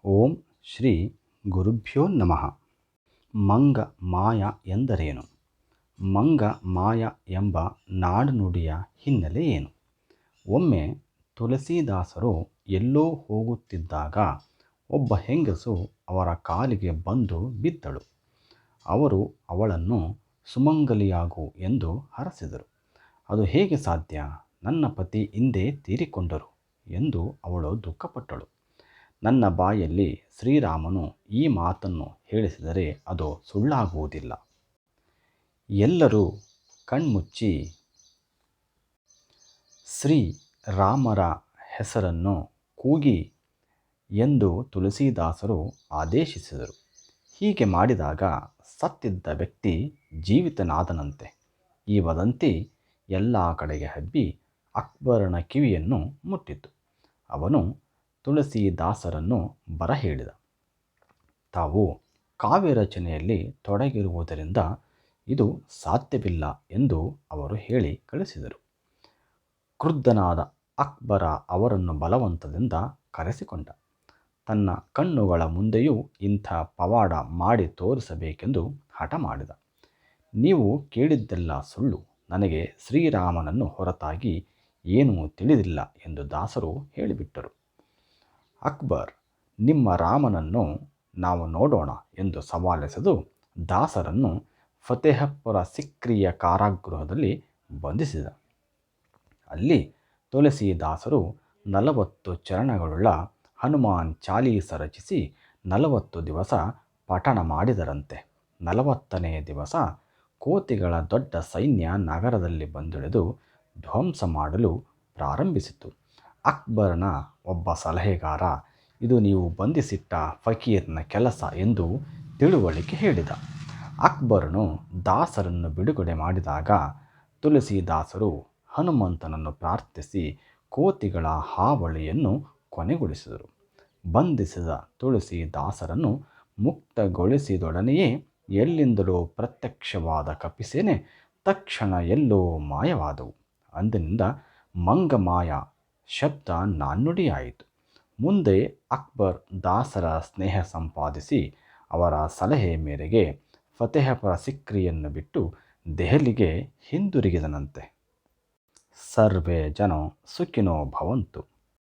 ಓಂ ಶ್ರೀ ಗುರುಭ್ಯೋ ನಮಃ. ಮಂಗ ಮಾಯ ಎಂದರೇನು? ಮಂಗ ಮಾಯ ಎಂಬ ನಾಡುನುಡಿಯ ಹಿನ್ನೆಲೆ ಏನು? ಒಮ್ಮೆ ತುಳಸೀದಾಸರು ಎಲ್ಲೋ ಹೋಗುತ್ತಿದ್ದಾಗ ಒಬ್ಬ ಹೆಂಗಸು ಅವರ ಕಾಲಿಗೆ ಬಂದು ಬಿದ್ದಳು. ಅವರು ಅವಳನ್ನು ಸುಮಂಗಲಿಯಾಗು ಎಂದು ಹರಸಿದರು. ಅದು ಹೇಗೆ ಸಾಧ್ಯ? ನನ್ನ ಪತಿ ಹಿಂದೆ ತೀರಿಕೊಂಡರು ಎಂದು ಅವಳು ದುಃಖಪಟ್ಟಳು. ನನ್ನ ಬಾಯಲ್ಲಿ ಶ್ರೀರಾಮನು ಈ ಮಾತನ್ನು ಹೇಳಿಸಿದರೆ ಅದು ಸುಳ್ಳಾಗುವುದಿಲ್ಲ. ಎಲ್ಲರೂ ಕಣ್ಮುಚ್ಚಿ ಶ್ರೀ ರಾಮರ ಹೆಸರನ್ನು ಕೂಗಿ ಎಂದು ತುಳಸೀದಾಸರು ಆದೇಶಿಸಿದರು. ಹೀಗೆ ಮಾಡಿದಾಗ ಸತ್ತಿದ್ದ ವ್ಯಕ್ತಿ ಜೀವಿತನಾದನಂತೆ. ಈ ವದಂತಿ ಎಲ್ಲ ಕಡೆಗೆ ಹಬ್ಬಿ ಅಕ್ಬರನ ಕಿವಿಯನ್ನು ಮುಟ್ಟಿತು. ಅವನು ತುಳಸೀದಾಸರನ್ನು ಬರಹೇಳಿದ. ತಾವು ಕಾವ್ಯ ರಚನೆಯಲ್ಲಿ ತೊಡಗಿರುವುದರಿಂದ ಇದು ಸಾಧ್ಯವಿಲ್ಲ ಎಂದು ಅವರು ಹೇಳಿ ಕಳಿಸಿದರು. ಕ್ರುದ್ಧನಾದ ಅಕ್ಬರ ಅವರನ್ನು ಬಲವಂತದಿಂದ ಕರೆಸಿಕೊಂಡ. ತನ್ನ ಕಣ್ಣುಗಳ ಮುಂದೆಯೂ ಇಂಥ ಪವಾಡ ಮಾಡಿ ತೋರಿಸಬೇಕೆಂದು ಹಠ ಮಾಡಿದ. ನೀವು ಕೇಳಿದ್ದೆಲ್ಲ ಸುಳ್ಳು. ನನಗೆ ಶ್ರೀರಾಮನನ್ನು ಹೊರತಾಗಿ ಏನೂ ತಿಳಿದಿಲ್ಲ ಎಂದು ದಾಸರು ಹೇಳಿಬಿಟ್ಟರು. ಅಕ್ಬರ್, ನಿಮ್ಮ ರಾಮನನ್ನು ನಾವು ನೋಡೋಣ ಎಂದು ಸವಾಲೆಸೆದು ದಾಸರನ್ನು ಫತೇಹಪುರ ಸಿಕ್ರಿಯ ಕಾರಾಗೃಹದಲ್ಲಿ ಬಂಧಿಸಿದ. ಅಲ್ಲಿ ತುಳಸೀದಾಸರು 40 ಚರಣಗಳುಳ್ಳ ಹನುಮಾನ್ ಚಾಲೀಸ ರಚಿಸಿ 40 ದಿವಸ ಪಠಣ ಮಾಡಿದರಂತೆ. 40ನೇ ದಿವಸ ಕೋತಿಗಳ ದೊಡ್ಡ ಸೈನ್ಯ ನಗರದಲ್ಲಿ ಬಂದಿಳಿದು ಧ್ವಂಸ ಮಾಡಲು ಪ್ರಾರಂಭಿಸಿತು. ಅಕ್ಬರನ ಒಬ್ಬ ಸಲಹೆಗಾರ, ಇದು ನೀವು ಬಂಧಿಸಿಟ್ಟ ಫಕೀರನ ಕೆಲಸ ಎಂದು ತಿಳುವಳಿಕೆ ಹೇಳಿದ. ಅಕ್ಬರನು ದಾಸರನ್ನು ಬಿಡುಗಡೆ ಮಾಡಿದಾಗ ತುಳಸೀದಾಸರು ಹನುಮಂತನನ್ನು ಪ್ರಾರ್ಥಿಸಿ ಕೋತಿಗಳ ಹಾವಳಿಯನ್ನು ಕೊನೆಗೊಳಿಸಿದರು. ಬಂಧಿಸಿದ ತುಳಸೀದಾಸರನ್ನು ಮುಕ್ತಗೊಳಿಸಿದೊಡನೆಯೇ ಎಲ್ಲಿಂದಲೋ ಪ್ರತ್ಯಕ್ಷವಾದ ಕಪಿಸೇನೆ ತಕ್ಷಣ ಎಲ್ಲೋ ಮಾಯವಾದವು. ಅಂದಿನಿಂದ ಮಂಗಮಾಯ ಶಬ್ದ ನಾಣ್ಣುಡಿಯಾಯಿತು. ಮುಂದೆ ಅಕ್ಬರ್ ದಾಸರ ಸ್ನೇಹ ಸಂಪಾದಿಸಿ ಅವರ ಸಲಹೆ ಮೇರೆಗೆ ಫತೇಹಪುರ ಸಿಕ್ರಿಯನ್ನು ಬಿಟ್ಟು ದೆಹಲಿಗೆ ಹಿಂದಿರುಗಿದನಂತೆ. ಸರ್ವೇ ಜನ ಸುಖಿನೋ ಭವಂತು.